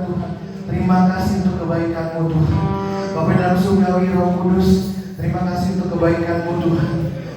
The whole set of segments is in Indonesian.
Tuhan. Terima kasih untuk kebaikan-Mu Tuhan. Bapa dalam surgawi Roh Kudus, terima kasih untuk kebaikan-Mu Tuhan.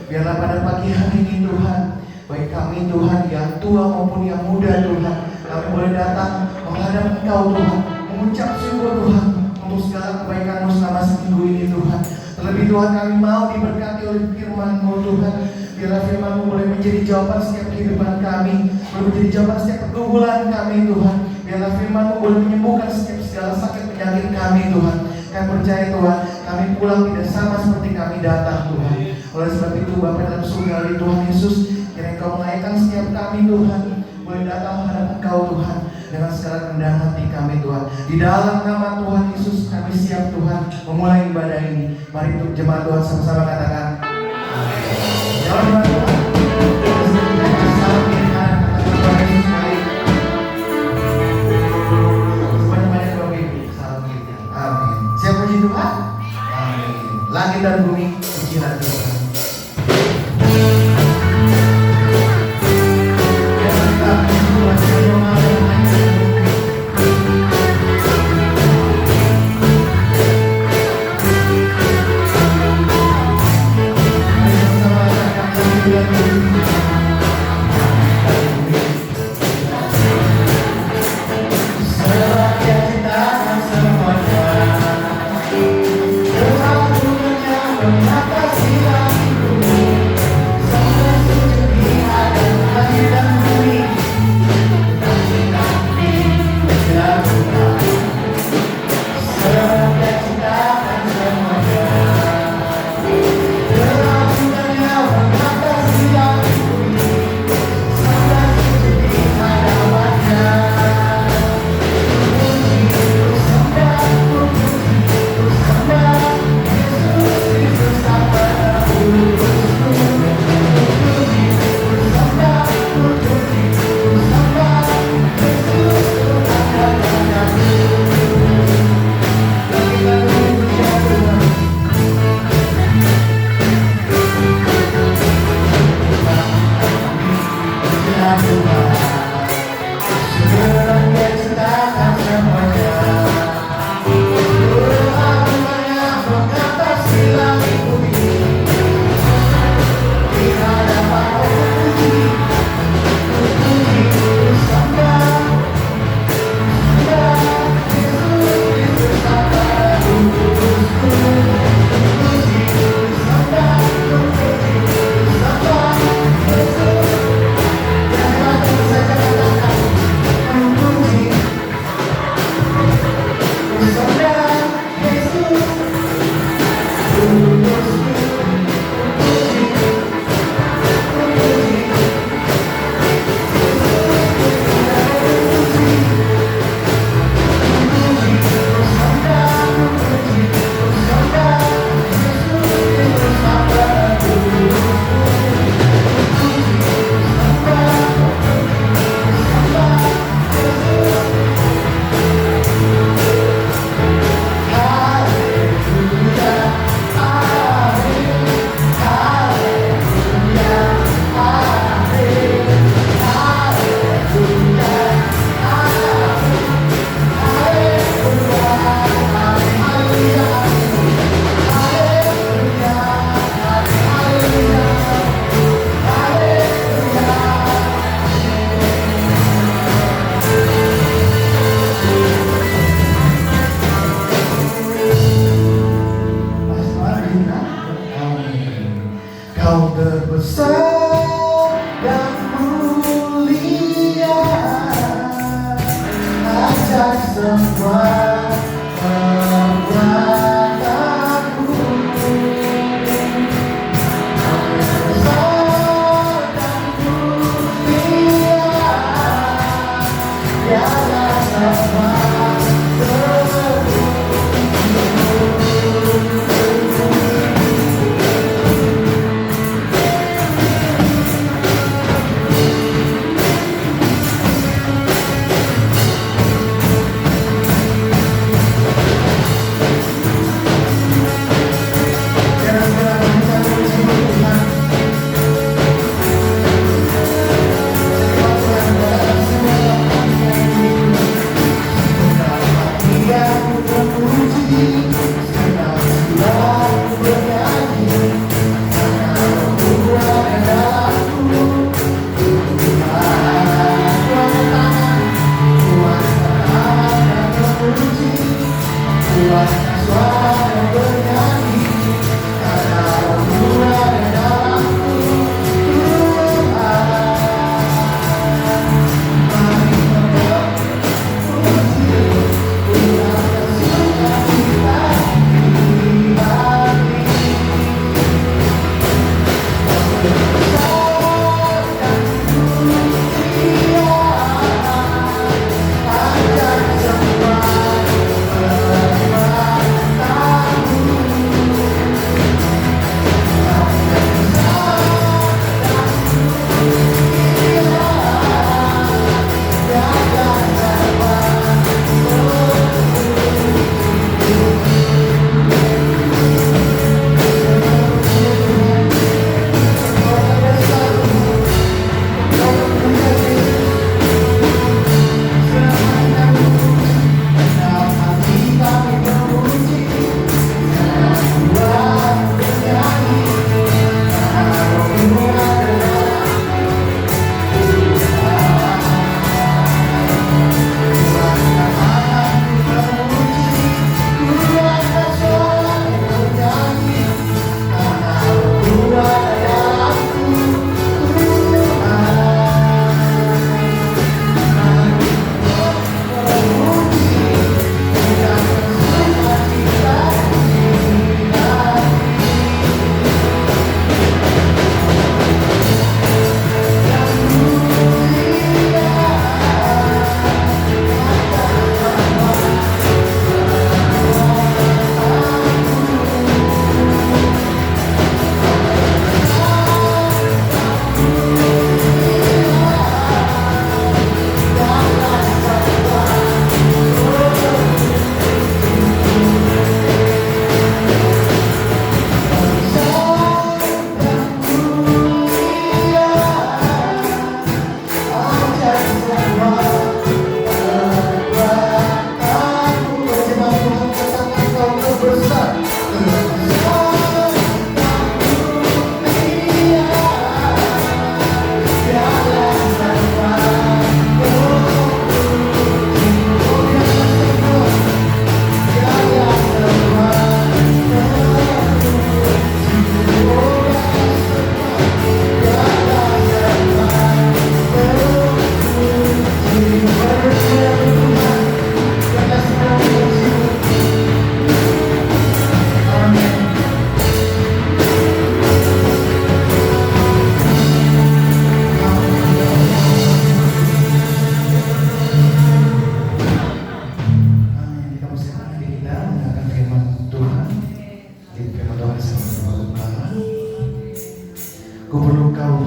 Biarlah pada pagi hari ini Tuhan, baik kami Tuhan yang tua maupun yang muda Tuhan, kami boleh datang menghadap Engkau Tuhan, mengucap syukur Tuhan untuk segala kebaikan-Mu selama seminggu ini Tuhan. Terlebih Tuhan, kami mau diberkati oleh firman-Mu Tuhan. Biarlah firman-Mu boleh menjadi jawaban setiap kehidupan kami, boleh menjadi jawaban setiap pergumulan kami Tuhan. Biarlah firman-Mu boleh menyembuhkan setiap segala sakit penyakit kami Tuhan. Kami percaya Tuhan, kami pulang tidak sama seperti kami datang Tuhan. Oleh sebab itu Bapa dalam surga Tuhan Yesus, kiranya Engkau melayakkan setiap kami Tuhan, boleh datang menghadap Engkau Tuhan dengan segala kerendahan hati kami Tuhan. Di dalam nama Tuhan Yesus kami siap Tuhan memulai ibadah ini. Mari untuk jemaat Tuhan sama-sama katakan amin. Jalan jemaat Tuhan. Salam kiri kanan katakan Tuhan Yesus baik. Sebanyak-banyak doa mimpi. Salam kiri kanan. Amin. Siap puji Tuhan? Amin. Langit dan bumi pujilah Tuhan.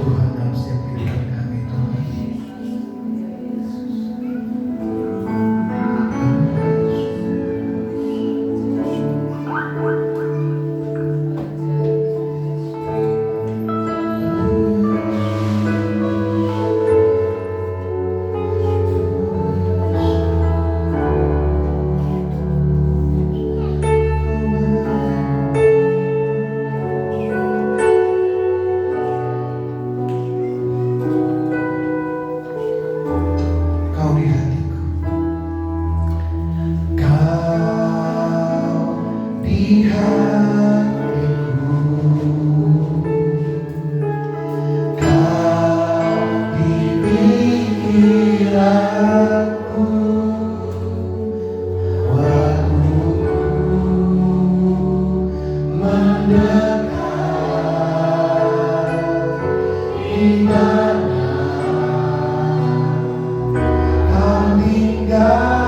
Tuhan dalam setiap kehidupan kami Tuhan. Kau di hatiku, kau di hatiku, kau di pikiranku, waktu mendekat di mana kau tinggal.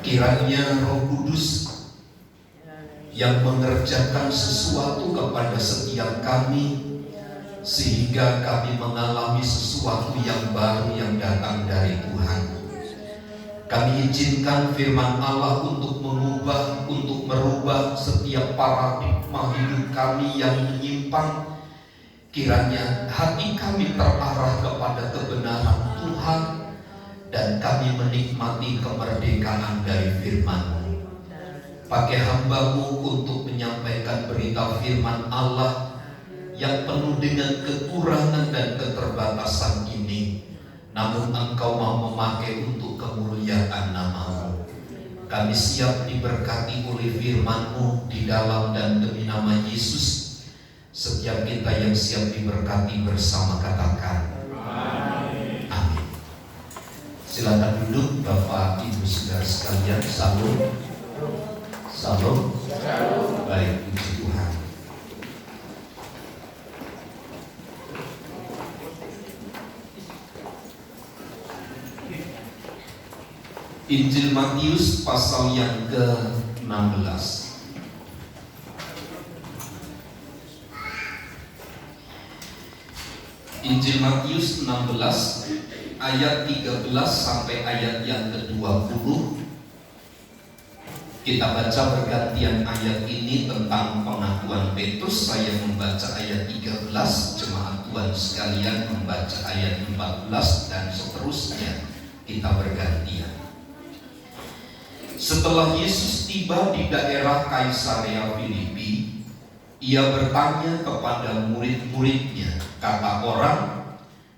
Kiranya Roh Kudus yang mengerjakan sesuatu kepada setiap kami, sehingga kami mengalami sesuatu yang baru yang datang dari Tuhan. Kami izinkan firman Allah untuk mengubah, untuk merubah setiap paradigma hidup kami yang menyimpang. Kiranya hati kami terarah kepada kebenaran Tuhan, dan kami menikmati kemerdekaan dari firman-Mu. Pakai hamba-Mu untuk menyampaikan berita firman Allah yang penuh dengan kekurangan dan keterbatasan ini, namun Engkau mau memakai untuk kemuliaan nama-Mu. Kami siap diberkati oleh firman-Mu di dalam dan demi nama Yesus. Setiap kita yang siap diberkati bersama katakan amin. Amin. Silakan duduk Bapak Ibu saudara sekalian. Salam. Salam. Baik, puji Tuhan. Injil Matius pasal yang ke-16. Injil Matius 16 ayat 13 sampai ayat yang ke-20. Kita baca bergantian ayat ini tentang pengakuan Petrus. Saya membaca ayat 13, jemaat Tuhan sekalian membaca ayat 14 dan seterusnya. Kita bergantian. Setelah Yesus tiba di daerah Kaisarea Filipi, ia bertanya kepada murid-muridnya, kata orang,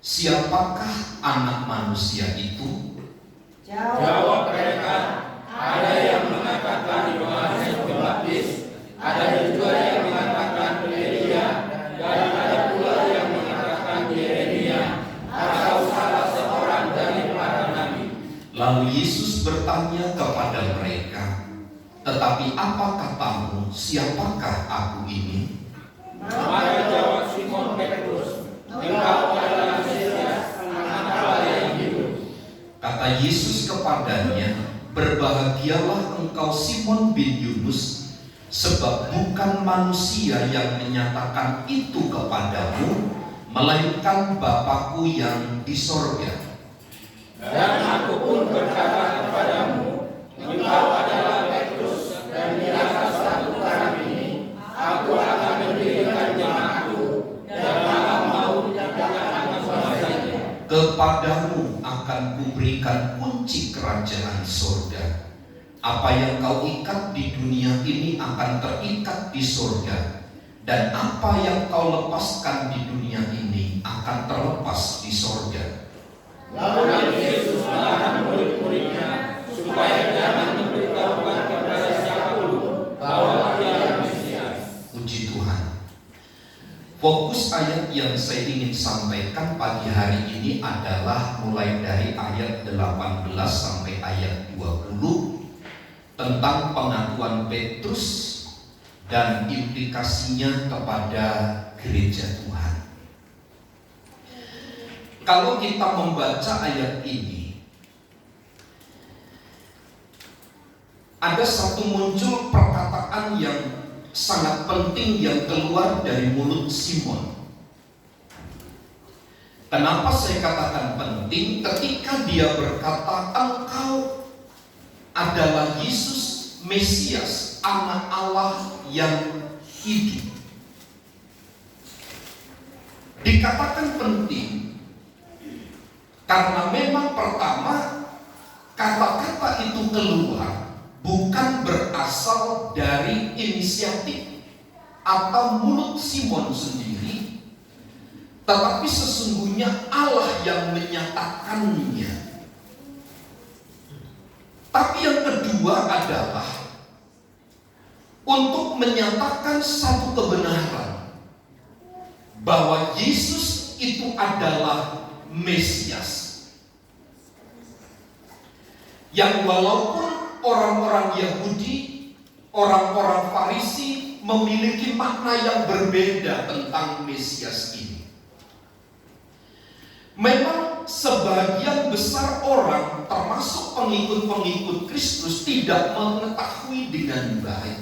siapakah anak manusia itu? Jawab mereka, ada yang mengatakan Yohanes Pembaptis, ada juga yang mengatakan Elia, dan ada pula yang mengatakan Yeremia atau salah seorang dari para nabi. Lalu Yesus bertanya kepada mereka, tetapi apa katamu, siapakah aku ini? Maka jawab Simon Petrus, engkau adalah Mesias, Anak Allah yang hidup. Kata Yesus kepadanya, berbahagialah engkau Simon bin Yunus, sebab bukan manusia yang menyatakan itu kepadamu, melainkan Bapa-Ku yang di sorga. Dan aku pun berkata kepadamu, engkau adalah Petrus, dan di atas batu karang ini aku akan mendirikan jemaatku, dan malam maut tidak akan menguasainya. Kepadamu akan kuberikan kunci kerajaan sorga. Apa yang kau ikat di dunia ini akan terikat di sorga, dan apa yang kau lepaskan di dunia ini akan terlepas di sorga. Lalu Yesus melarang murid-muridnya supaya jangan memberitahukan kepada siapapun bahwa Dia Mesias. Puji Tuhan. Fokus ayat yang saya ingin sampaikan pagi hari ini adalah mulai dari ayat 18 sampai ayat 20 tentang pengakuan Petrus dan implikasinya kepada gereja Tuhan. Kalau kita membaca ayat ini, ada satu muncul perkataan yang sangat penting yang keluar dari mulut Simon. Kenapa saya katakan penting? Ketika dia berkata, engkau adalah Yesus Mesias, Anak Allah yang hidup. Dikatakan penting karena memang pertama, kata-kata itu keluar bukan berasal dari inisiatif atau mulut Simon sendiri, tetapi sesungguhnya Allah yang menyatakannya. Tapi yang kedua adalah untuk menyatakan satu kebenaran bahwa Yesus itu adalah Mesias, yang walaupun orang-orang Yahudi, orang-orang Farisi memiliki makna yang berbeda tentang Mesias ini. Memang memang sebagian besar orang, termasuk pengikut-pengikut Kristus, tidak mengetahui dengan baik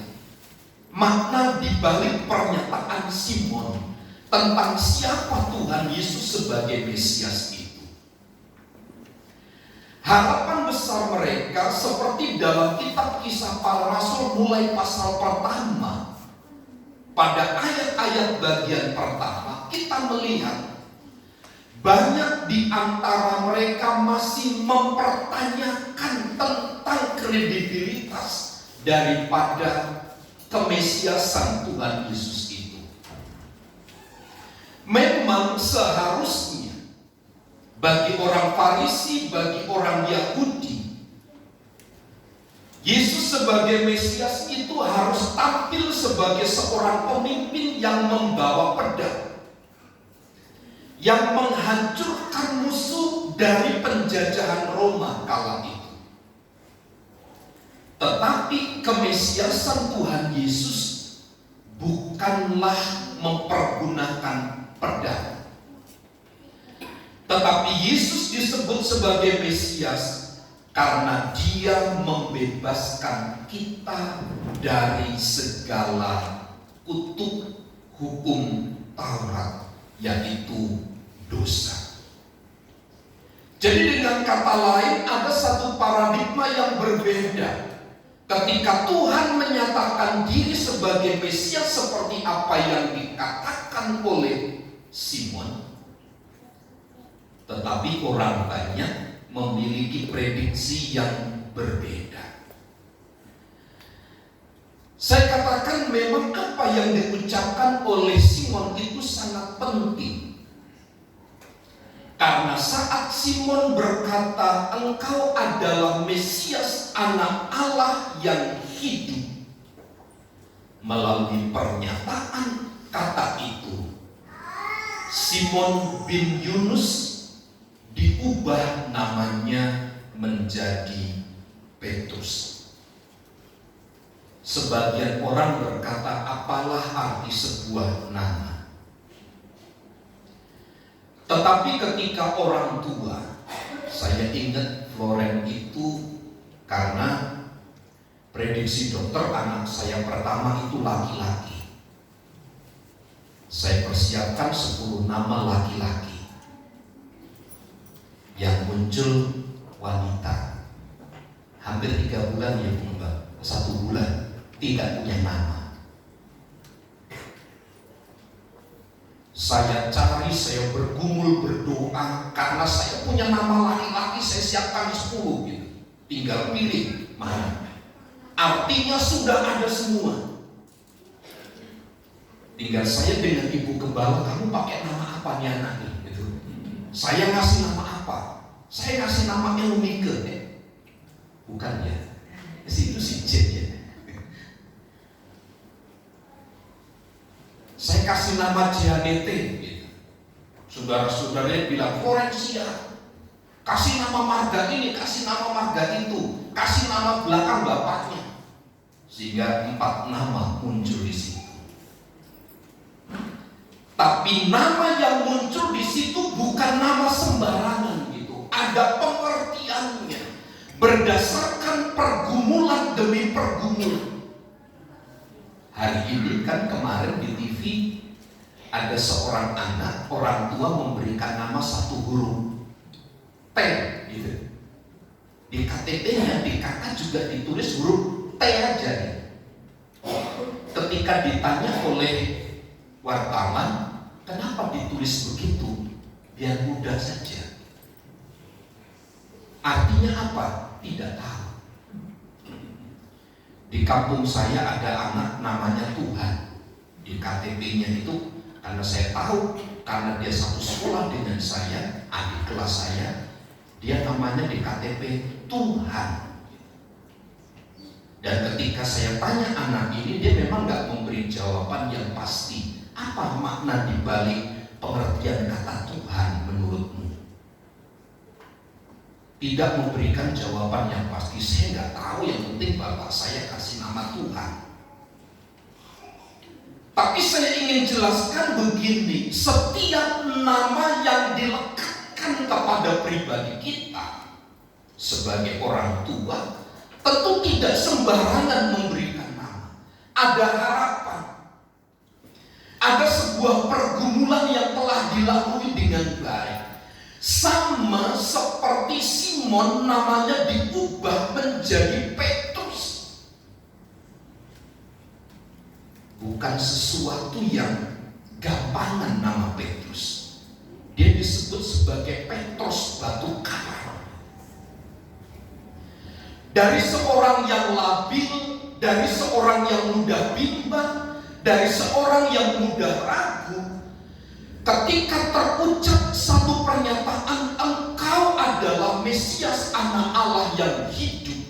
makna di balik pernyataan Simon tentang siapa Tuhan Yesus sebagai Mesias itu. Harapan besar mereka seperti dalam kitab Kisah Para Rasul mulai pasal pertama, pada ayat-ayat bagian pertama kita melihat banyak di antara mereka masih mempertanyakan tentang kredibilitas daripada kemesiasan Tuhan Yesus itu. Memang seharusnya bagi orang Farisi, bagi orang Yahudi, Yesus sebagai Mesias itu harus tampil sebagai seorang pemimpin yang membawa pedang, yang menghancurkan musuh dari penjajahan Roma kala itu. Tetapi kemesiasan Tuhan Yesus bukanlah mempergunakan pedang. Tetapi Yesus disebut sebagai Mesias karena Dia membebaskan kita dari segala kutuk hukum Taurat, yaitu dosa. Jadi dengan kata lain, ada satu paradigma yang berbeda ketika Tuhan menyatakan diri sebagai Mesias seperti apa yang dikatakan oleh Simon. Tetapi orang banyak memiliki prediksi yang berbeda. Saya katakan memang apa yang diucapkan oleh Simon itu sangat penting. Karena saat Simon berkata, "Engkau adalah Mesias, Anak Allah yang hidup," melalui pernyataan kata itu, Simon bin Yunus diubah namanya menjadi Petrus. Sebagian orang berkata, apalah arti sebuah nama? Tetapi ketika orang tua, saya ingat Floren itu karena prediksi dokter anak saya pertama itu laki-laki. Saya persiapkan 10 nama laki-laki. Yang muncul wanita. Hampir 3 bulan ya Mbak, 1 bulan tidak punya nama. Saya cari, saya bergumul, berdoa, karena saya punya nama laki-laki, saya siapkan 10 gitu. Tinggal pilih mana. Artinya sudah ada semua. Tinggal saya dengan ibu gembala, kamu pakai nama apa nih anak nih? Gitu. Saya ngasih nama apa? Saya ngasih nama Elmike. Bukan ya? Itu si Jen ya. Saya kasih nama Janete gitu. Saudara-saudaranya bilang, Florencia, kasih nama marga ini, kasih nama marga itu, kasih nama belakang bapaknya. Sehingga 4 nama muncul di situ. Tapi nama yang muncul di situ bukan nama sembarangan gitu. Ada pengertiannya berdasarkan pergumulan demi pergumulan. Hari ini kan kemarin di TV ada seorang anak, orang tua memberikan nama 1 huruf T gitu. Di KTP-nya, di KK juga ditulis huruf T aja. Ketika ditanya oleh wartawan, kenapa ditulis begitu? Biar mudah saja. Artinya apa? Tidak tahu. Di kampung saya ada anak namanya Tuhan. Di KTP-nya itu, karena saya tahu, karena dia satu sekolah dengan saya, adik kelas saya, dia namanya di KTP Tuhan. Dan ketika saya tanya anak ini, dia memang nggak memberi jawaban yang pasti. Apa makna dibalik pengertian kata Tuhan menurutmu? Tidak memberikan jawaban yang pasti. Saya nggak tahu, yang penting bapak saya kasih nama Tuhan. Tapi saya ingin jelaskan begini, setiap nama yang dilekatkan berikan kepada pribadi kita sebagai orang tua, tentu tidak sembarangan memberikan nama. Ada harapan, ada sebuah pergumulan yang telah dilalui dengan baik. Sama seperti Simon, namanya diubah menjadi Petrus. Bukan sesuatu yang gampangan nama Petrus. Dia disebut sebagai Petrus batu karang. Dari seorang yang labil, dari seorang yang mudah bimbang, dari seorang yang mudah ragu, ketika terucap satu pernyataan, engkau adalah Mesias anak Allah yang hidup,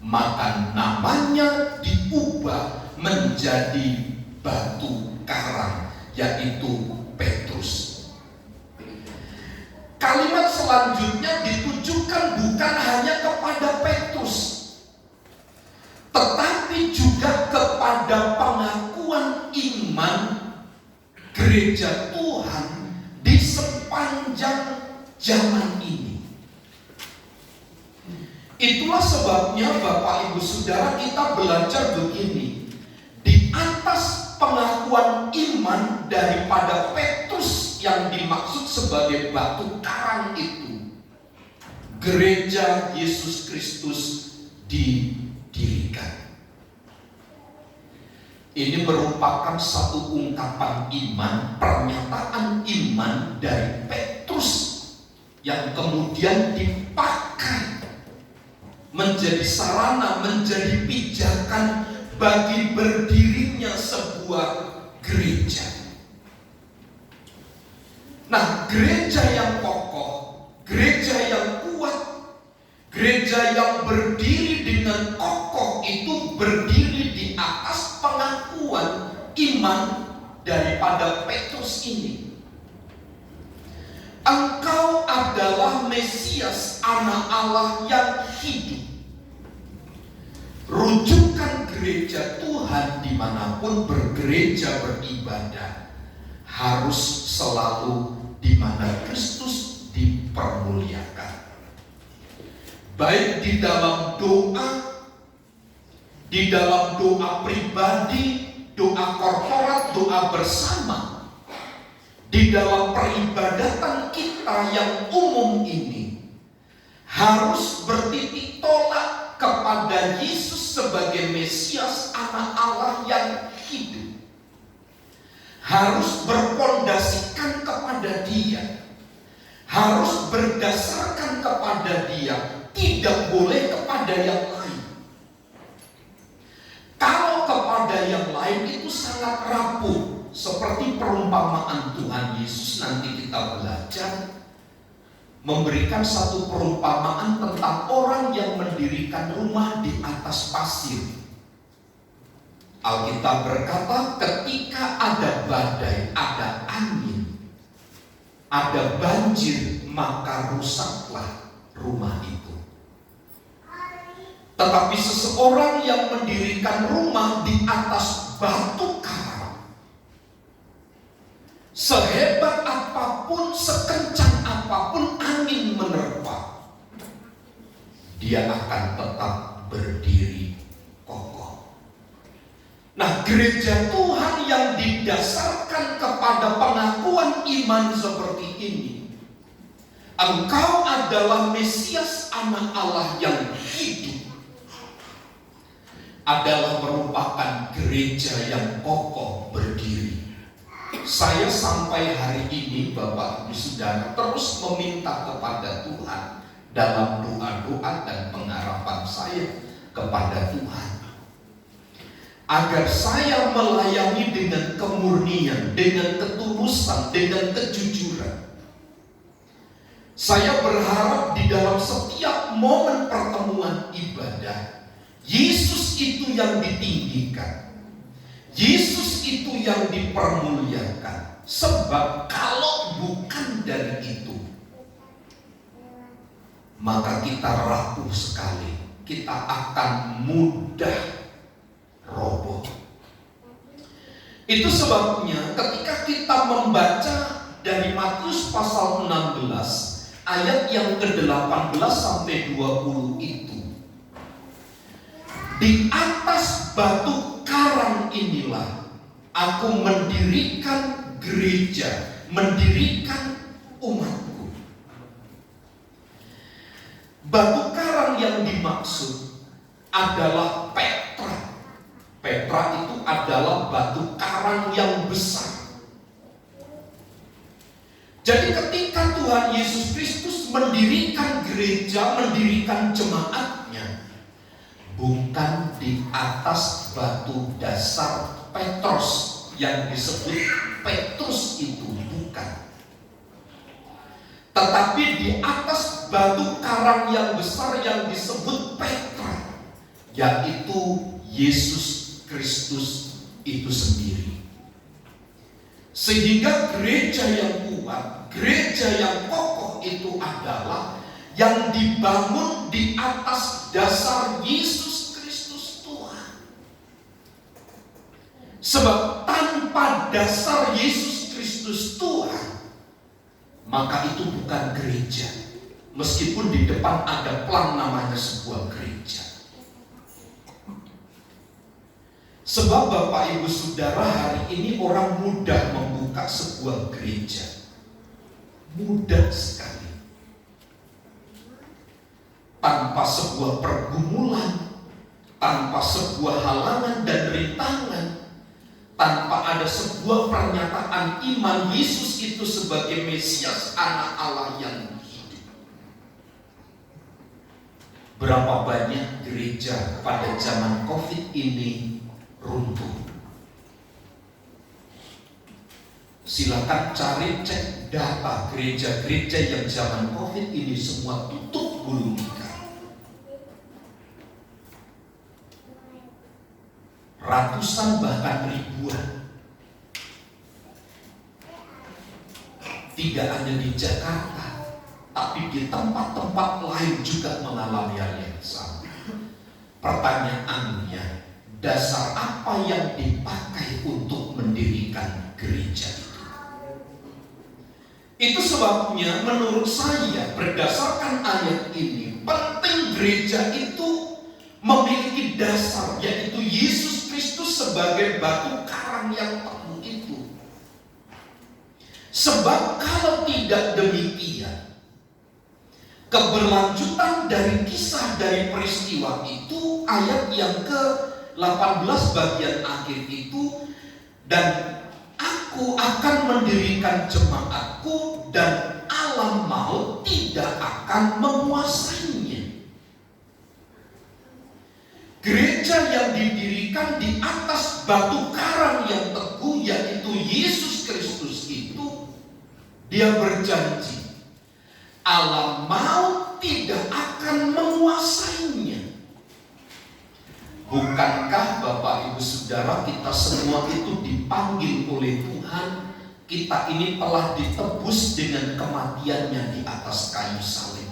maka namanya diubah menjadi batu karang, yaitu Petrus. Kalimat selanjutnya ditujukan bukan hanya kepada Petrus, tetapi juga kepada pengakuan iman gereja Tuhan di sepanjang zaman ini. Itulah sebabnya Bapak Ibu Saudara, kita belajar begini. Di atas pengakuan iman daripada Petrus yang dimaksud sebagai batu karang itu, gereja Yesus Kristus didirikan. Ini merupakan satu ungkapan iman, pernyataan iman dari Petrus yang kemudian dipakai menjadi sarana, menjadi pijakan bagi berdirinya sebuah gereja. Nah, gereja yang kokoh, gereja yang kuat, gereja yang berdiri dengan kokoh itu berdiri di atas pengakuan iman daripada Petrus ini. Engkau adalah Mesias anak Allah yang hidup. Rujukan gereja Tuhan dimanapun bergereja beribadah harus selalu di mana Kristus dipermuliakan. Baik di dalam doa, di dalam doa pribadi, doa korporat, doa bersama, di dalam peribadatan kita yang umum ini, harus bertitik tolak kepada Yesus sebagai Mesias anak Allah yang hidup. Harus berpondasikan kepada Dia, harus berdasarkan kepada Dia, tidak boleh kepada yang lain. Kalau kepada yang lain itu sangat rapuh, seperti perumpamaan Tuhan Yesus nanti kita belajar, memberikan satu perumpamaan tentang orang yang mendirikan rumah di atas pasir. Alkitab berkata, ketika ada badai, ada angin, ada banjir, maka rusaklah rumah itu. Tetapi seseorang yang mendirikan rumah di atas batu karang, sehebat apapun, sekencang apapun angin menerpa, dia akan tetap berdiri kokoh. Nah, gereja Tuhan yang didasarkan kepada pengakuan iman seperti ini, engkau adalah Mesias anak Allah yang hidup, adalah merupakan gereja yang kokoh berdiri. Saya sampai hari ini Bapak Ibu Saudara terus meminta kepada Tuhan dalam doa-doa dan pengharapan saya kepada Tuhan, agar saya melayani dengan kemurnian, dengan ketulusan, dengan kejujuran. Saya berharap di dalam setiap momen pertemuan ibadah, Yesus itu yang ditinggikan, Yesus itu yang dipermuliakan. Sebab kalau bukan dari itu, maka kita rapuh sekali, kita akan mudah roboh. Itu sebabnya ketika kita membaca dari Matius pasal 16 ayat yang ke-18 sampai 20 itu. Di atas batu karang inilah aku mendirikan gereja, mendirikan umatku. Batu karang yang dimaksud adalah Petra. Petra itu adalah batu karang yang besar. Jadi ketika Tuhan Yesus Kristus mendirikan gereja, mendirikan jemaatnya, bukan di atas batu dasar Petrus yang disebut Petrus itu, bukan. Tetapi di atas batu karang yang besar yang disebut Petra, yaitu Yesus Kristus itu sendiri. Sehingga gereja yang kuat, gereja yang kokoh itu adalah yang dibangun di atas dasar Yesus Kristus Tuhan. Sebab tanpa dasar Yesus Kristus Tuhan, maka itu bukan gereja. Meskipun di depan ada plang namanya sebuah gereja. Sebab Bapak Ibu Saudara, hari ini orang mudah membuka sebuah gereja. Mudah sekali. Tanpa sebuah pergumulan, tanpa sebuah halangan dan rintangan, tanpa ada sebuah pernyataan iman Yesus itu sebagai Mesias, anak Allah yang hidup. Berapa banyak gereja pada zaman COVID ini runtuh. Silakan cari, cek data gereja-gereja yang zaman COVID ini semua tutup gulung tikar. Ratusan bahkan ribuan. Tidak hanya di Jakarta, tapi di tempat-tempat lain juga mengalami hal yang sama. Pertanyaannya, dasar apa yang dipakai untuk mendirikan gereja itu? Itu sebabnya menurut saya berdasarkan ayat ini, penting gereja itu memiliki dasar, yaitu Yesus Kristus sebagai batu karang yang teguh itu. Sebab kalau tidak demikian, keberlanjutan dari kisah dari peristiwa itu, ayat yang ke-18 bagian akhir itu, dan aku akan mendirikan jemaatku dan alam maut tidak akan menguasainya. Gereja yang didirikan di atas batu karang yang teguh, yaitu Yesus Kristus itu, dia berjanji alam maut tidak akan menguasainya. Bukankah Bapak Ibu Saudara, kita semua itu dipanggil oleh Tuhan, kita ini telah ditebus dengan kematiannya di atas kayu salib.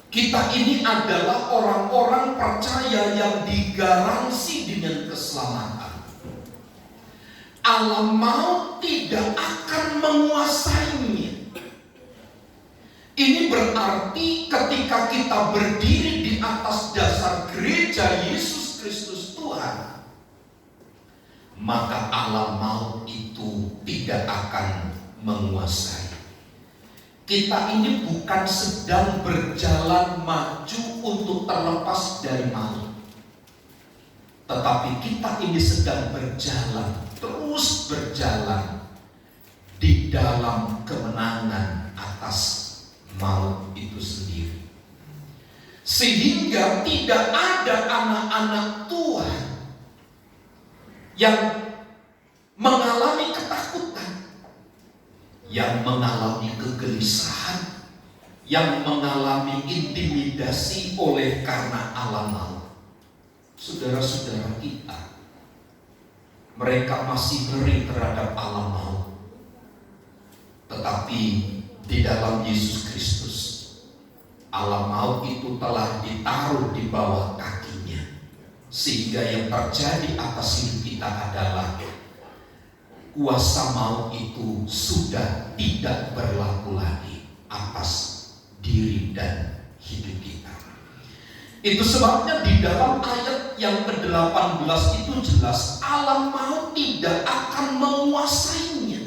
Kita ini adalah orang-orang percaya yang digaransi dengan keselamatan. Alam maut tidak akan menguasainya. Ini berarti ketika kita berdiri di atas dasar gereja Yesus Kristus Tuhan, maka alam maut itu tidak akan menguasai. Kita ini bukan sedang berjalan maju untuk terlepas dari maut, tetapi kita ini sedang berjalan, terus berjalan di dalam kemenangan atas maut itu sendiri. Sehingga tidak ada anak-anak Tuhan yang mengalami ketakutan, yang mengalami kegelisahan, yang mengalami intimidasi oleh karena alam maut. Saudara-saudara kita, mereka masih ngeri terhadap alam maut, tetapi di dalam Yesus Kristus, alam maut itu telah ditaruh di bawah kakinya. Sehingga yang terjadi atas hidup kita adalah kuasa maut itu sudah tidak berlaku lagi atas diri dan hidup kita. Itu sebabnya di dalam ayat yang ke-18 itu jelas alam maut tidak akan menguasainya.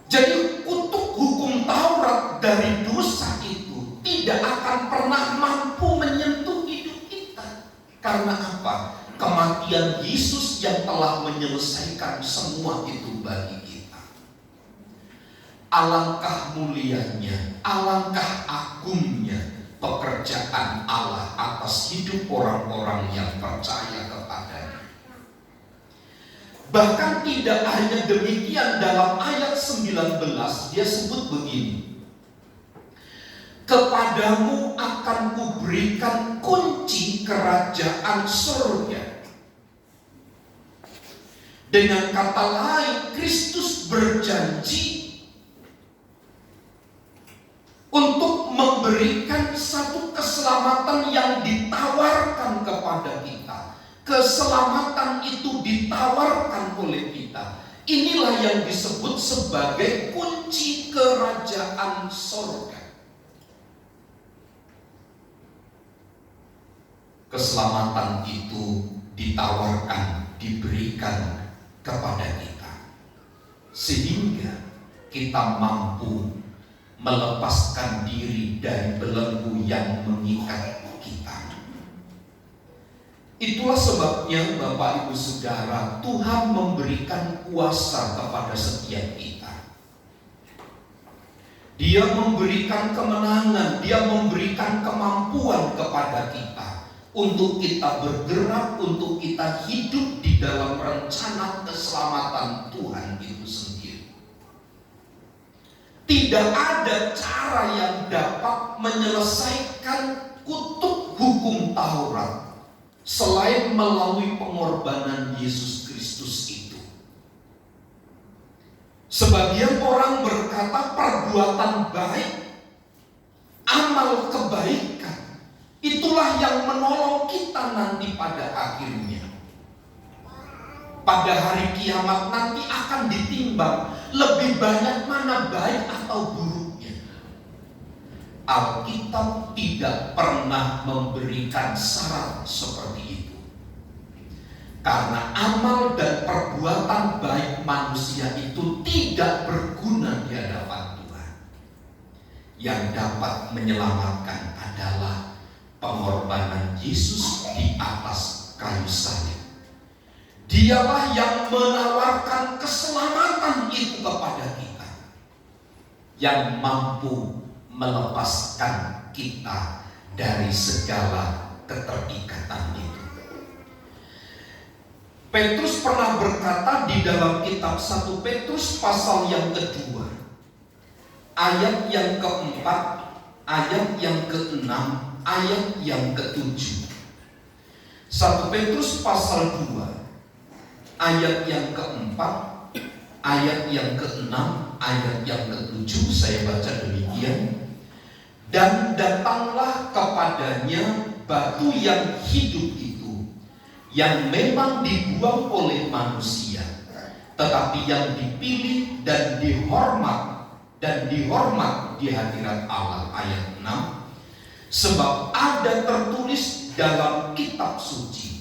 Jadi kutuk hukum Taurat dari dosa itu tidak akan pernah mampu menyentuh hidup kita. Karena apa? Kematian Yesus yang telah menyelesaikan semua itu bagi kita. Alangkah mulianya, alangkah agungnya pekerjaan Allah atas hidup orang-orang yang percaya kepadanya. Bahkan tidak hanya demikian, dalam ayat 19 dia sebut begini, kepadamu akan kuberikan kunci kerajaan surga. Dengan kata lain, Kristus berjanji untuk memberikan satu keselamatan yang ditawarkan kepada kita. Keselamatan itu ditawarkan oleh kita. Inilah yang disebut sebagai kunci kerajaan surga. Keselamatan itu ditawarkan, diberikan kepada kita, sehingga kita mampu melepaskan diri dari belenggu yang mengikat kita. Itulah sebabnya Bapak Ibu Saudara, Tuhan memberikan kuasa kepada setiap kita. Dia memberikan kemenangan, Dia memberikan kemampuan kepada kita untuk kita bergerak, untuk kita hidup di dalam rencana keselamatan Tuhan itu sendiri. Tidak ada cara yang dapat menyelesaikan kutuk hukum Taurat selain melalui pengorbanan Yesus Kristus itu. Sebagian orang berkata perbuatan baik, amal kebaikan, itulah yang menolong kita nanti pada akhirnya. Pada hari kiamat nanti akan ditimbang lebih banyak mana baik atau buruknya. Alkitab tidak pernah memberikan syarat seperti itu. Karena amal dan perbuatan baik manusia itu tidak berguna di hadapan Tuhan. Yang dapat menyelamatkan adalah pengorbanan Yesus di atas kayu salib. Dialah yang menawarkan keselamatan itu kepada kita, yang mampu melepaskan kita dari segala keterikatan itu. Petrus pernah berkata di dalam kitab 1 Petrus pasal yang kedua, ayat yang keempat, ayat yang keenam, ayat yang ketujuh. 1 Petrus pasal 2 ayat yang keempat, ayat yang keenam, ayat yang ketujuh, saya baca demikian. Dan datanglah kepadanya batu yang hidup itu, yang memang dibuang oleh manusia, tetapi yang dipilih dan dihormat di hadirat Allah. Ayat 6, sebab ada tertulis dalam kitab suci,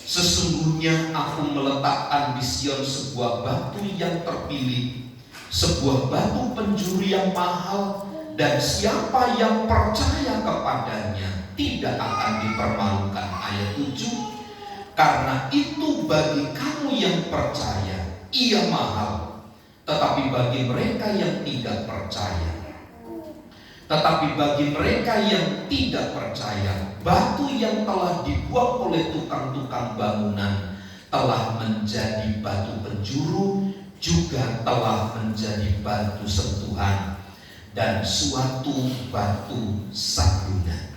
sesungguhnya aku meletakkan di Sion sebuah batu yang terpilih, sebuah batu penjuru yang mahal, dan siapa yang percaya kepadanya tidak akan dipermalukan. Ayat 7, karena itu bagi kamu yang percaya ia mahal, tetapi bagi mereka yang tidak percaya, batu yang telah dibuang oleh tukang-tukang bangunan telah menjadi batu penjuru, juga telah menjadi batu sentuhan dan suatu batu sandungan.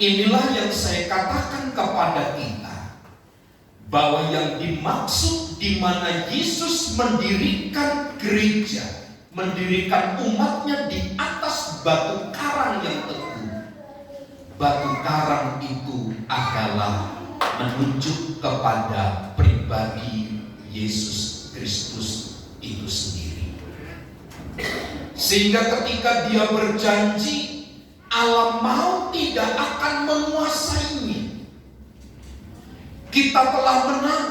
Inilah yang saya katakan kepada kita, bahwa yang dimaksud di mana Yesus mendirikan gereja, mendirikan umatnya di atas batu karang yang teguh. Batu karang itu adalah menunjuk kepada pribadi Yesus Kristus itu sendiri. Sehingga ketika dia berjanji, alam maut tidak akan menguasainya. Kita telah menang,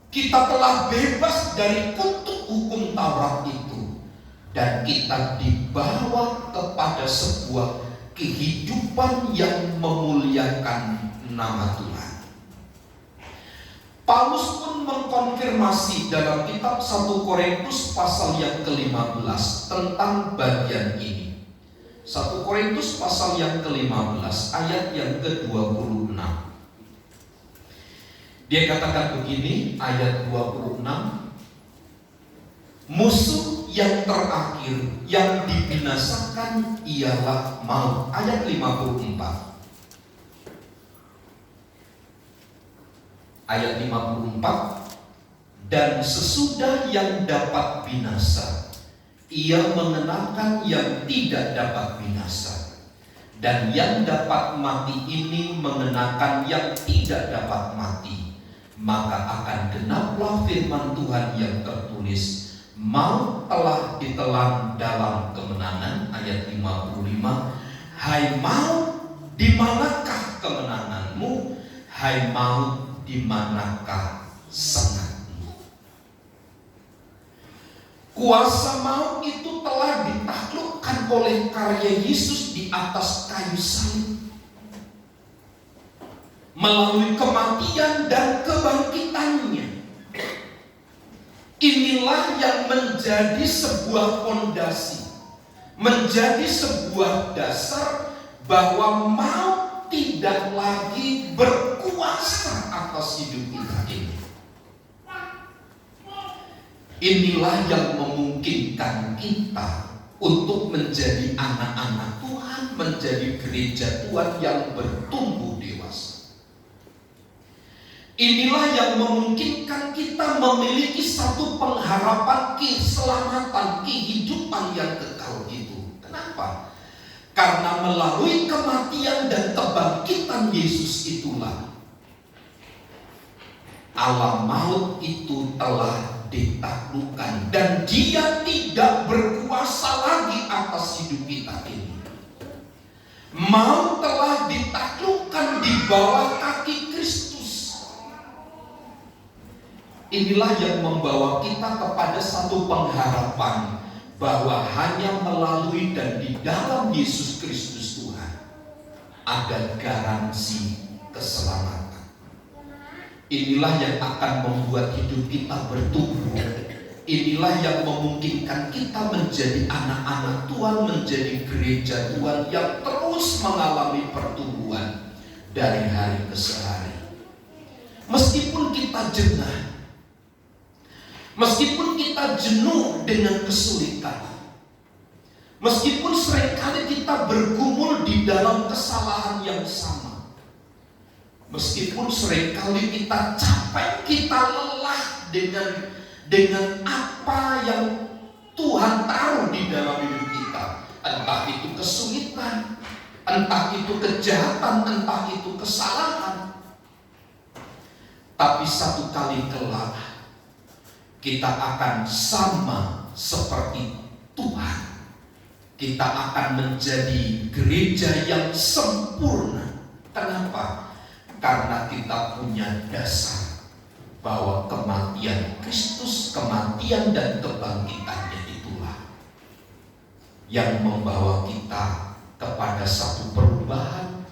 kita telah bebas dari kutuk hukum Taurat itu, dan kita dibawa kepada sebuah kehidupan yang memuliakan nama Tuhan. Paulus pun mengkonfirmasi dalam kitab 1 Korintus pasal yang ke-15 tentang bagian ini. 1 Korintus pasal yang ke-15 ayat yang ke-26. Dia katakan begini, ayat 26. Musuh yang terakhir yang dibinasakan ialah maut. Ayat 54. Ayat 54, dan sesudah yang dapat binasa, ia mengenakan yang tidak dapat binasa, dan yang dapat mati ini mengenakan yang tidak dapat mati. Maka akan genaplah firman Tuhan yang tertulis, maut telah ditelan dalam kemenangan. Ayat 55, hai maut, di manakah kemenanganmu? Hai maut, di manakah sengatmu? Kuasa maut itu telah ditaklukkan oleh karya Yesus di atas kayu salib, melalui kematian dan kebangkitannya. Inilah yang menjadi sebuah fondasi, menjadi sebuah dasar bahwa maut tidak lagi berkuasa atas hidup kita ini. Inilah yang memungkinkan kita untuk menjadi anak-anak Tuhan, menjadi gereja Tuhan yang bertumbuh dewasa. Inilah yang memungkinkan kita memiliki satu pengharapan keselamatan, kehidupan yang kekal itu. Kenapa? Karena melalui kematian dan kebangkitan Yesus itulah alam maut itu telah ditaklukkan, dan dia tidak berkuasa lagi atas hidup kita ini. Maut telah ditaklukkan di bawah kaki Kristus. Inilah yang membawa kita kepada satu pengharapan bahwa hanya melalui dan di dalam Yesus Kristus Tuhan ada garansi keselamatan. Inilah yang akan membuat hidup kita bertumbuh. Inilah yang memungkinkan kita menjadi anak-anak Tuhan, menjadi gereja Tuhan yang terus mengalami pertumbuhan dari hari ke hari. Meskipun kita jengah, meskipun kita jenuh dengan kesulitan, meskipun seringkali kita bergumul di dalam kesalahan yang sama, meskipun seringkali kita capek, kita lelah dengan apa yang Tuhan taruh di dalam hidup kita, entah itu kesulitan, entah itu kejahatan, entah itu kesalahan. Tapi satu kali kelak kita akan sama seperti Tuhan. Kita akan menjadi gereja yang sempurna. Kenapa? Karena kita punya dasar bahwa kematian Kristus, kematian dan kebangkitannya itulah yang membawa kita kepada satu perubahan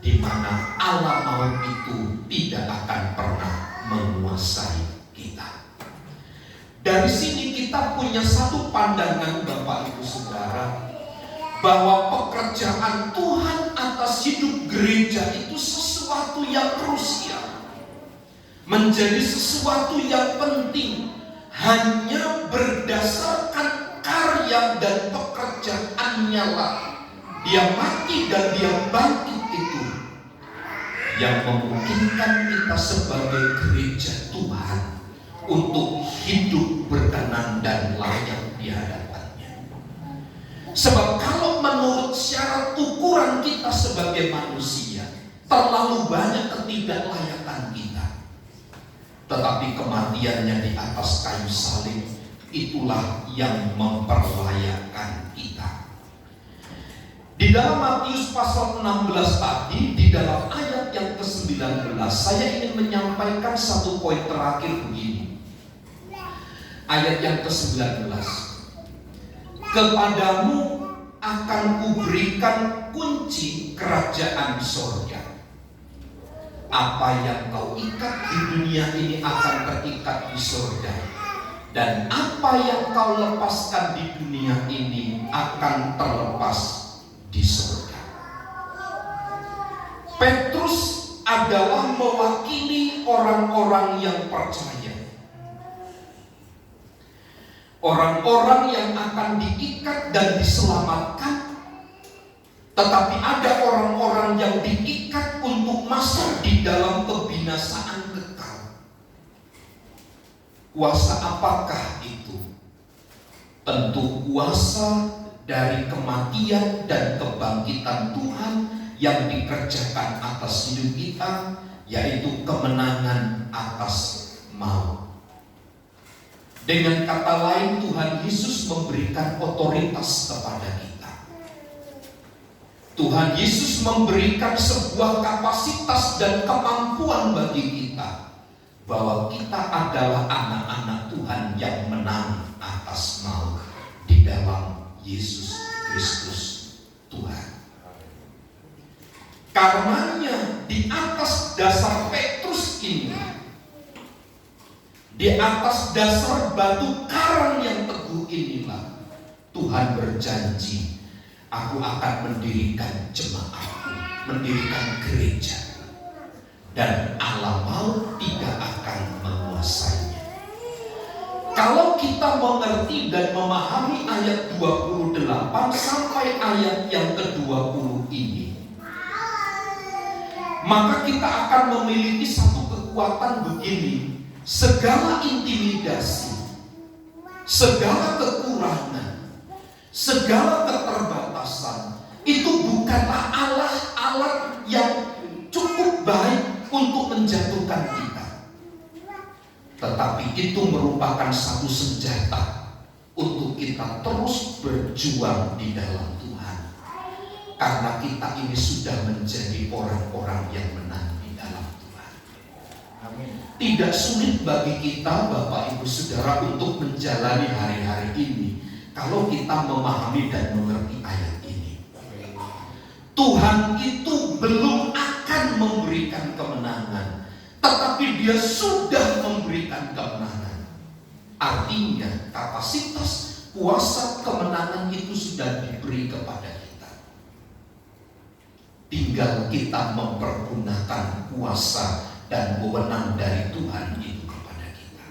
di mana alam maut itu tidak akan pernah menguasai kita. Dari sini kita punya satu pandangan, Bapak Ibu Saudara, bahwa pekerjaan Tuhan atas hidup gereja itu sesuatu yang krusial, menjadi sesuatu yang penting. Hanya berdasarkan karya dan pekerjaannya lah dia mati dan dia bangkit itu yang memungkinkan kita sebagai gereja Tuhan untuk hidup berkenan dan layak di hadapannya. Sebab kalau menurut syarat ukuran kita sebagai manusia, terlalu banyak ketidaklayakan kita. Tetapi kematiannya di atas kayu salib, itulah yang memperlayakkan kita. Di dalam Matius pasal 16 tadi, di dalam ayat yang ke-19, saya ingin menyampaikan satu poin terakhir begini. Ayat yang ke-19. Kepadamu akan kuberikan kunci kerajaan sorga. Apa yang kau ikat di dunia ini akan terikat di sorga. Dan apa yang kau lepaskan di dunia ini akan terlepas di surga. Petrus adalah mewakili orang-orang yang percaya. Orang-orang yang akan diikat dan diselamatkan. Tetapi ada orang-orang yang diikat untuk masuk di dalam kebinasaan kekal. Kuasa apakah itu? Tentu kuasa dari kematian dan kebangkitan Tuhan yang dikerjakan atas hidup kita, yaitu kemenangan atas maut. Dengan kata lain, Tuhan Yesus memberikan otoritas kepada kita. Tuhan Yesus memberikan sebuah kapasitas dan kemampuan bagi kita, bahwa kita adalah anak-anak Tuhan yang menang atas maut di dalam Yesus Kristus Tuhan. Karenanya di atas dasar Petrus ini, di atas dasar batu karang yang teguh inilah, Tuhan berjanji, aku akan mendirikan jemaatku, mendirikan gereja, dan alam maut tidak akan menguasainya. Kalau kita mengerti dan memahami ayat 28 sampai ayat yang ke-20 ini, maka kita akan memiliki satu kekuatan begini. Segala intimidasi, segala kekurangan, segala keterbatasan, itu bukanlah alat yang cukup baik untuk menjatuhkan kita. Tetapi itu merupakan satu senjata untuk kita terus berjuang di dalam Tuhan. Karena kita ini sudah menjadi orang-orang yang menang di dalam Tuhan. Amin. Tidak sulit bagi kita, Bapak Ibu Saudara, untuk menjalani hari-hari ini kalau kita memahami dan mengerti ayat ini. Tuhan itu belum akan memberikan kemenangan, tetapi Dia sudah memberikan kemenangan. Artinya kapasitas kuasa kemenangan itu sudah diberi kepada kita. Tinggal kita mempergunakan kuasa dan wewenang dari Tuhan itu kepada kita.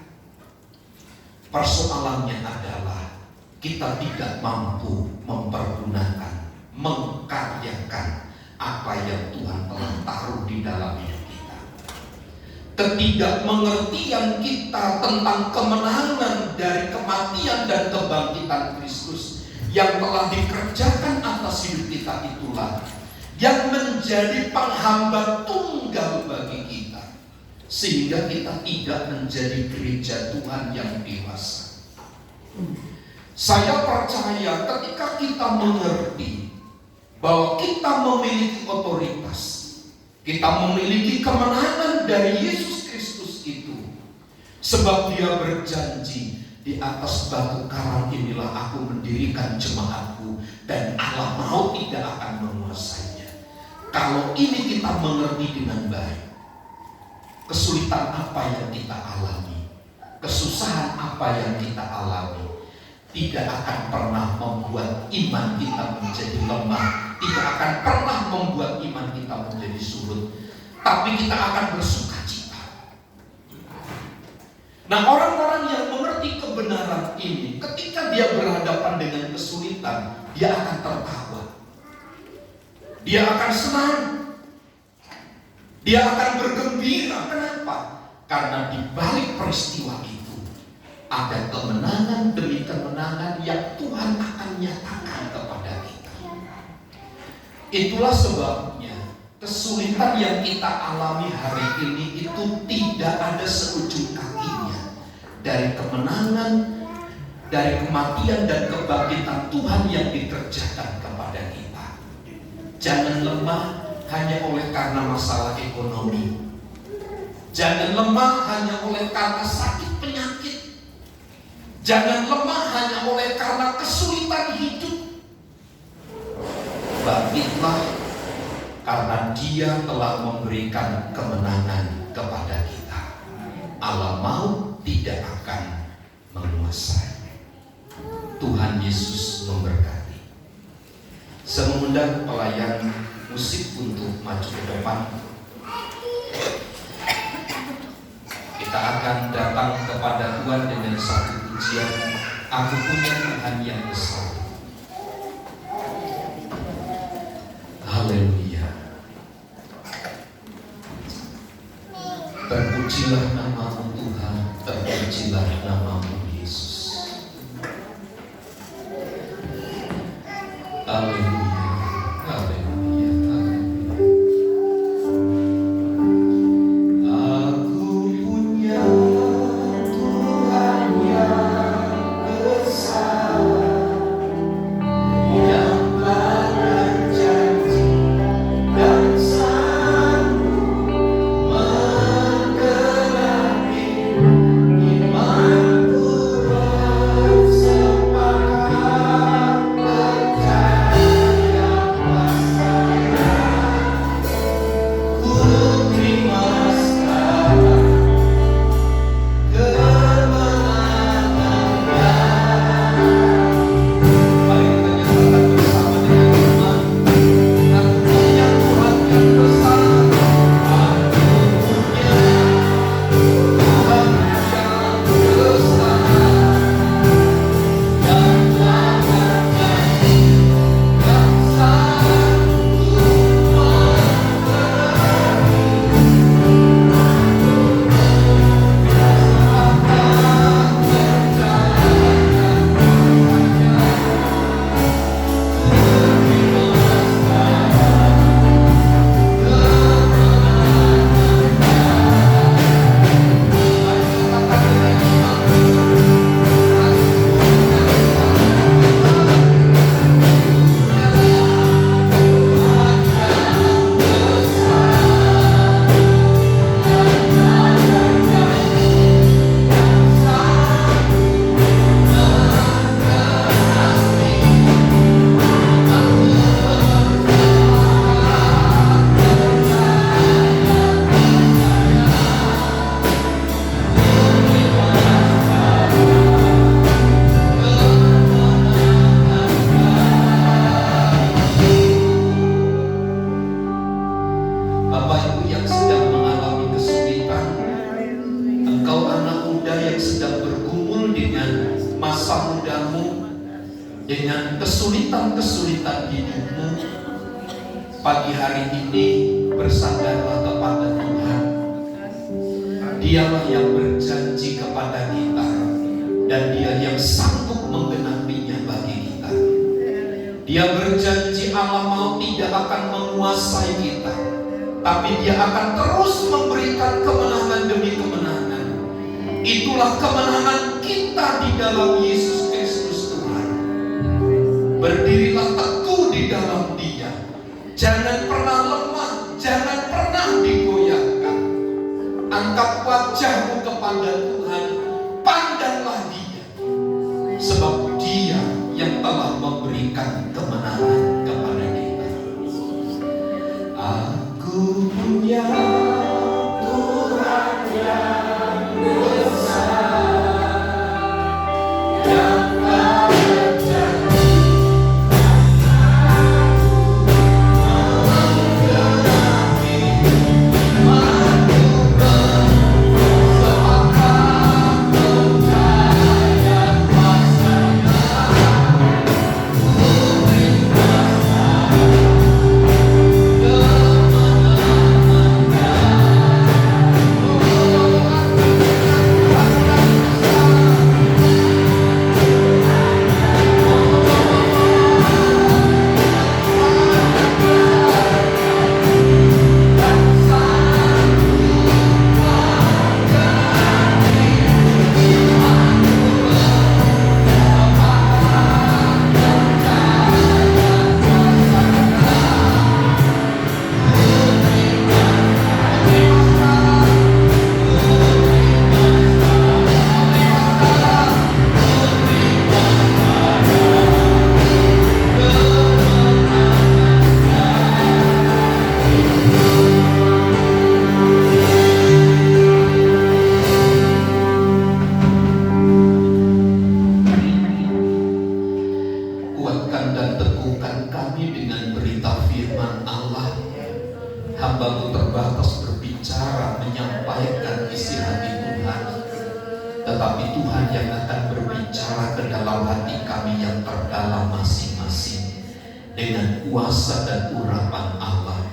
Persoalannya adalah kita tidak mampu mempergunakan, mengkaryakan apa yang Tuhan telah taruh di dalam hidup kita. Ketidakmengertian kita tentang kemenangan dari kematian dan kebangkitan Kristus yang telah dikerjakan atas hidup kita itulah yang menjadi penghambat tunggal bagi kita, sehingga kita tidak menjadi gereja Tuhan yang dewasa. Saya percaya ketika kita mengerti bahwa kita memiliki otoritas, kita memiliki kemenangan dari Yesus Kristus itu, sebab Dia berjanji, di atas batu karang inilah aku mendirikan jemaatku, dan alam maut tidak akan menguasainya. Kalau ini kita mengerti dengan baik, kesulitan apa yang kita alami, kesusahan apa yang kita alami, tidak akan pernah membuat iman kita menjadi lemah, tidak akan pernah membuat iman kita menjadi surut, tapi kita akan bersuka cita. Nah, orang-orang yang mengerti kebenaran ini, ketika dia berhadapan dengan kesulitan, dia akan tertawa, dia akan senang, dia akan bergembira. Kenapa? Karena di balik peristiwa itu ada kemenangan demi kemenangan yang Tuhan akan nyatakan kepada kita. Itulah sebabnya kesulitan yang kita alami hari ini itu tidak ada seujung kakinya. Dari kemenangan, dari kematian dan kebangkitan Tuhan yang dikerjakan kepada kita. Jangan lemah hanya oleh karena masalah ekonomi. Jangan lemah hanya oleh karena sakit penyakit. Jangan lemah hanya oleh karena kesulitan hidup. Bangkitlah, karena Dia telah memberikan kemenangan kepada kita. Allah maut tidak akan menguasai. Tuhan Yesus memberkati. Saya mengundang pelayan musik untuk maju ke depan. Kita akan datang kepada Tuhan dengan satu pujian, Aku punya Tuhan yang besar. Haleluya. Terpujilah nama-Mu Tuhan, terpujilah nama-Mu Yesus. Haleluya, haleluya, haleluya. Aku punya Tuhan yang besar, yang berjanji dan sanggup menggenapi imanku bersepakat percaya kuasa. Ku terima sekarang kemenangannya. Mari kita nyatakan bersama dengan iman. Aku punya Tuhan yang besar. Aku punya Tuhan yang besar, yang telah berjanji dan sanggup Bapak Ibu yang sedang mengalami kesulitan, engkau anak muda yang sedang bergumul dengan masa mudamu, dengan kesulitan-kesulitan hidupmu, pagi hari ini bersandarlah kepada Tuhan. Dialah yang berjanji kepada kita, dan Dia yang sanggup menggenapinya bagi kita. Dia berjanji Allah mau tidak akan menguasai kita, tapi Dia akan terus memberikan kemenangan demi kemenangan. Itulah kemenangan kita di dalam Yesus Kristus Tuhan. Berdirilah teguh di dalam Dia. Jangan pernah lemah, jangan pernah digoyahkan. Angkat wajahmu kepada Tuhan, pandanglah Dia, sebab Dia yang telah memberikan kemenangan kepada kita. Aku punya Tuhan yang besar, yang telah berjanji menggenapi imanku bersepakat percaya kuasa-Nya. Ku terima Hamba-Mu terbatas berbicara, menyampaikan isi hati Tuhan, tetapi Tuhan yang akan berbicara ke dalam hati kami yang terdalam masing-masing dengan kuasa dan urapan Allah.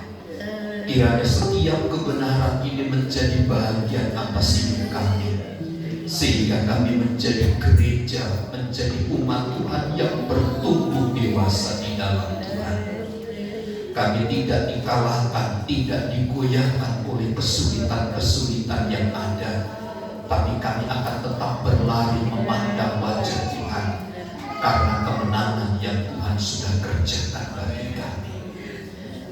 Kiranya setiap kebenaran ini menjadi bahagian atas hidup kami, sehingga kami menjadi gereja, menjadi umat Tuhan yang bertumbuh dewasa di dalam Tuhan. Kami tidak dikalahkan, tidak digoyahkan oleh kesulitan-kesulitan yang ada, tapi kami akan tetap berlari memandang wajah Tuhan, karena kemenangan yang Tuhan sudah kerjakan bagi kami.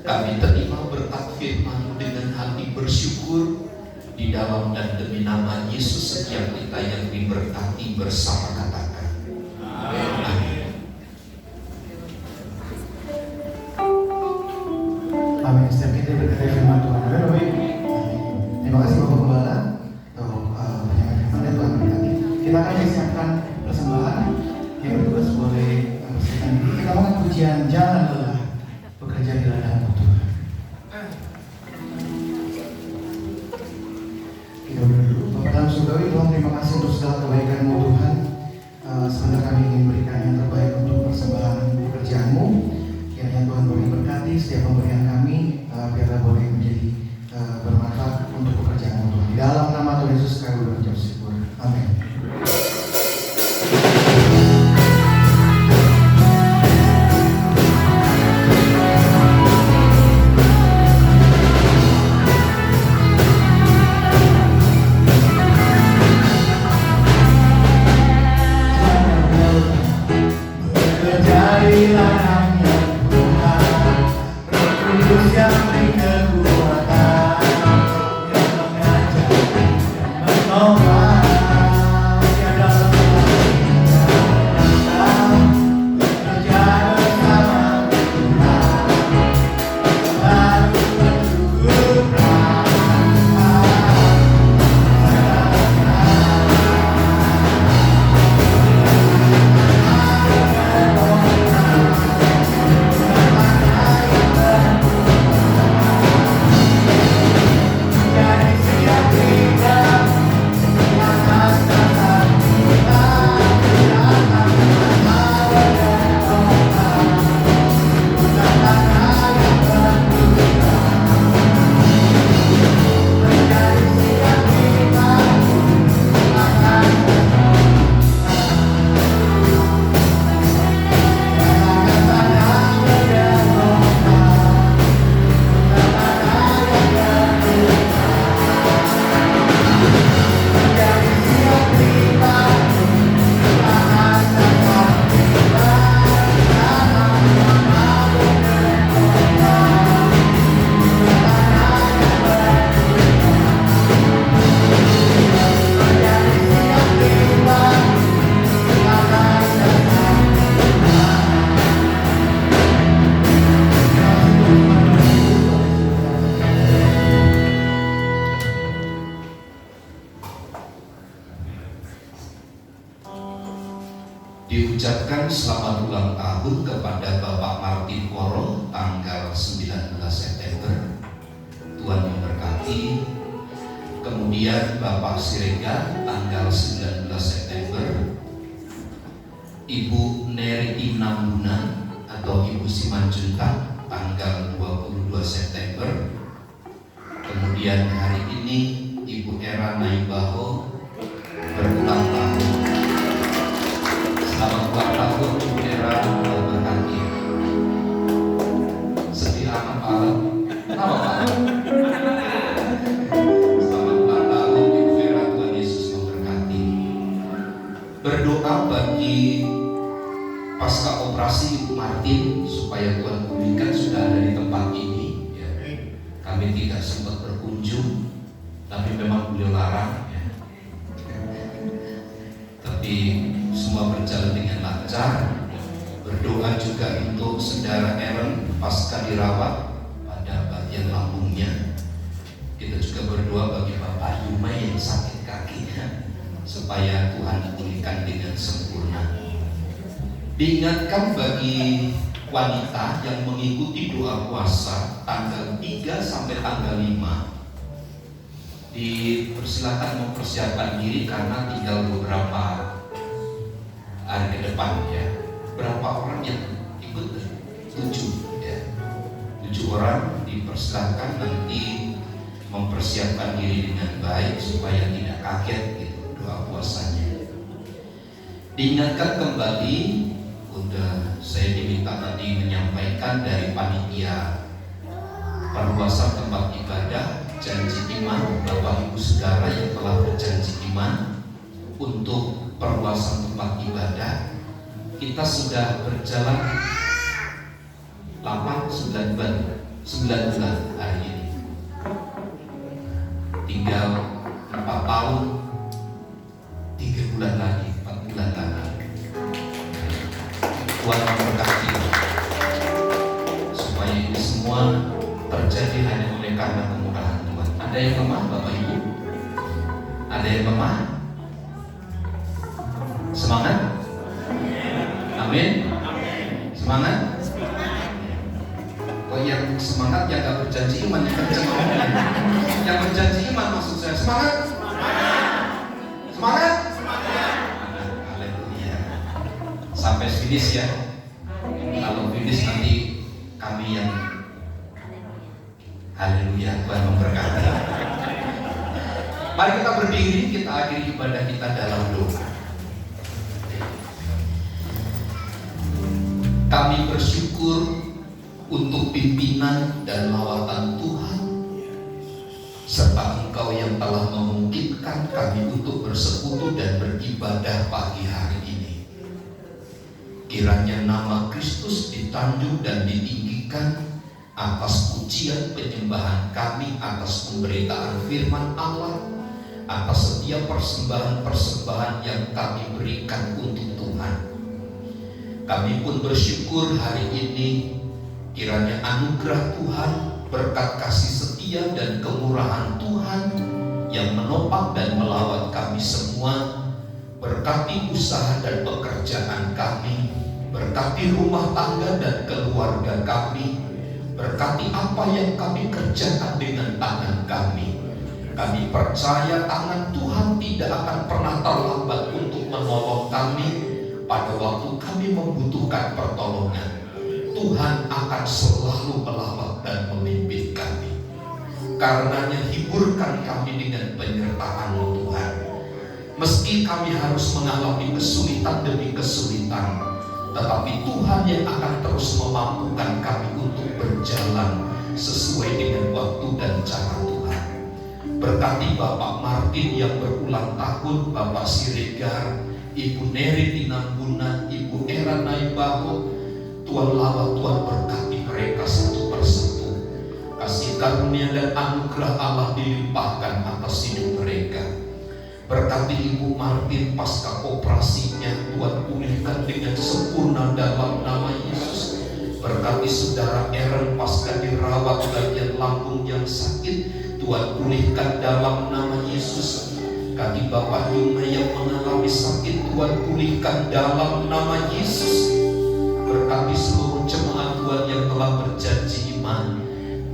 Kami terima berkat firman dengan hati bersyukur di dalam dan demi nama Yesus setiap kita yang diberkati bersama katakan amin. Amin. Setiap kita berkata firman Tuhan. Amin Bapak Ibu. Terima kasih Bapak Gembala untuk penyampaian firman Tuhan berkati. Kita akan siapkan persembahan yang bertugas boleh bersihkan diri. Kita akan pujian jangan lelah bekerja di ladang Tuhan. Kita berdua dulu. Bapak dalam surgawi, Tuhan terima kasih untuk segala kebaikan-Mu Tuhan. Sebentar kami ingin berikan yang terbaik untuk persembahan pekerjaan-Mu. Kiranya Tuhan boleh berkati setiap pemberian kami, biarlah boleh menjadi bermanfaat untuk pekerjaan-Mu Tuhan. Di dalam nama Tuhan Yesus kami berucap syukur. Amin. Diucapkan selamat ulang tahun kepada Bapak Martin Koro tanggal 19 September. Tuhan memberkati. Kemudian Bapak Siregar tanggal 19 September. Ibu Neri Imnambuna atau Ibu Simanjuntak tanggal 22 September. Kemudian hari ini Ibu Era Naibaho berulang tahun. Selamat ulang tahun Ibu Era, berkati. Setia amat malam. Apa Pak? Selamat ulang tahun Ibu Era, Tuhan Yesus memberkati. Berdoa bagi pasca operasi Ibu Martin supaya Tuhan pulihkan, sudah ada di tempat ini. Ya. Kami tidak sempat berkunjung, tapi memang beliau larang. Ya. Tapi semua berjalan dengan lancar. Berdoa juga untuk saudara Aaron pasca dirawat pada bagian lambungnya. Kita juga berdoa bagi Bapak Yumai yang sakit kakinya supaya Tuhan pulihkan dengan sempurna. Diingatkan bagi wanita yang mengikuti doa puasa tanggal 3 sampai tanggal 5 dipersilakan mempersiapkan diri karena tinggal beberapa hari ke depan ya. Berapa orang yang ikut? 7 ya. 7 orang dipersilakan nanti mempersiapkan diri dengan baik supaya tidak kaget gitu doa puasanya. Diingatkan kembali, udah saya diminta tadi menyampaikan dari panitia perluasan tempat ibadah janji iman, Bapak Ibu Saudara yang telah berjanji iman untuk perluasan tempat ibadah. Kita sudah berjalan 9 bulan hari ini. Tinggal 4 tahun 3 bulan lagi, 4 bulan lagi. Tuhan memberkati supaya ini semua terjadi hanya oleh karena kemurahan Tuhan. Ada yang lemah Bapak Ibu? Ada yang lemah? Semangat? Amin? Semangat? Oh, yang semangat yang gak berjanji iman yang kenceng. Yang berjanji iman maksud saya semangat? Semangat? Haleluya. Sampai finish ya. Kalau finish nanti kami yang haleluya, Tuhan memberkati. Mari kita berdiri, kita akhiri ibadah kita dalam doa. Kami bersyukur untuk pimpinan dan lawatan Tuhan, serta Engkau yang telah memungkinkan kami untuk bersekutu dan beribadah pagi hari ini. Kiranya nama Kristus ditanjung dan ditinggikan atas pujian penyembahan kami, atas pemberitaan firman Allah, atas setiap persembahan-persembahan yang kami berikan untuk Tuhan. Kami pun bersyukur hari ini kiranya anugerah Tuhan, berkat kasih setia dan kemurahan Tuhan yang menopang dan melawat kami semua, berkati usaha dan pekerjaan kami, berkati rumah tangga dan keluarga kami, berkati apa yang kami kerjakan dengan tangan kami. Kami percaya tangan Tuhan tidak akan pernah terlambat untuk menolong kami pada waktu kami membutuhkan pertolongan. Tuhan akan selalu melawat dan memimpin kami. Karenanya hiburkan kami dengan penyertaan-Mu Tuhan. Meski kami harus mengalami kesulitan demi kesulitan, tetapi Tuhan yang akan terus memampukan kami untuk berjalan sesuai dengan waktu dan cara Tuhan. Berkati Bapak Martin yang berulang tahun, Bapak Siregar, Ibu Neri Tinambunan, Ibu Era Naibaho. Tuhan lawat, Tuhan berkati mereka satu persatu. Kasih karunia dan anugerah Allah dilimpahkan atas hidup mereka. Berkati Ibu Martin pasca operasinya, Tuhan pulihkan dengan sempurna dalam nama Yesus. Berkati Saudara Aaron pasca dirawat bagian lambung yang sakit, Tuhan pulihkan dalam nama Yesus. Kami Bapak Yuma yang mengalami sakit, Tuhan pulihkan dalam nama Yesus. Berkati seluruh jemaat Tuhan yang telah berjanji iman,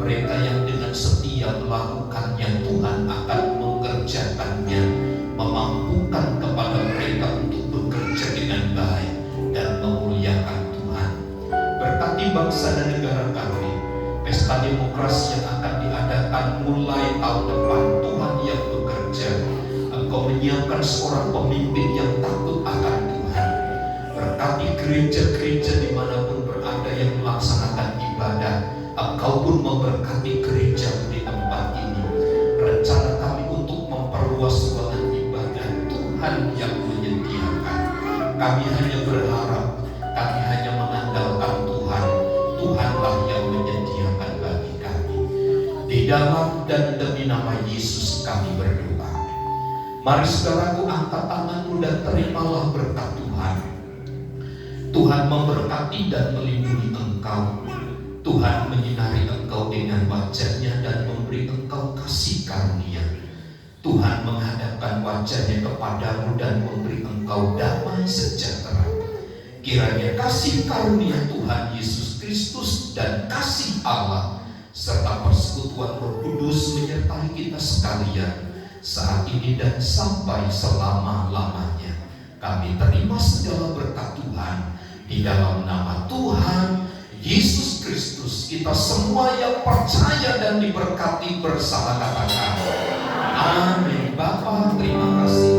mereka yang dengan setia melakukannya, Tuhan akan mengerjakannya, memampukan kepada mereka untuk bekerja dengan baik dan memuliakan Tuhan. Berkati bangsa dan negara kami, pesta demokrasi yang akan diadakan mulai tahun depan, Tuhan yang bekerja. Engkau menyiapkan seorang pemimpin yang takut akan Tuhan. Berkati gereja-gereja dimanapun berada yang melaksanakan ibadah. Engkau pun memberkati gereja di tempat ini. Rencana kami untuk memperluas ruangan ibadah, Tuhan yang menyediakan. Kami hanya berharap, kami hanya mengandalkan Tuhan. Tuhanlah yang menyediakan bagi kami. Di dalam dan demi nama Yesus kami berdoa. Mari saudaraku, angkat tanganmu dan terimalah berkat Tuhan. Tuhan memberkati dan melindungi engkau. Tuhan menyinari engkau dengan wajah-Nya dan memberi engkau kasih karunia. Tuhan menghadapkan wajah-Nya kepadamu dan memberi engkau damai sejahtera. Kiranya kasih karunia Tuhan Yesus Kristus dan kasih Allah serta persekutuan Roh Kudus menyertai kita sekalian saat ini dan sampai selama-lamanya. Kami terima segala berkat Tuhan di dalam nama Tuhan Yesus Kristus. Kita semua yang percaya dan diberkati bersama katakan amin. Bapa, terima kasih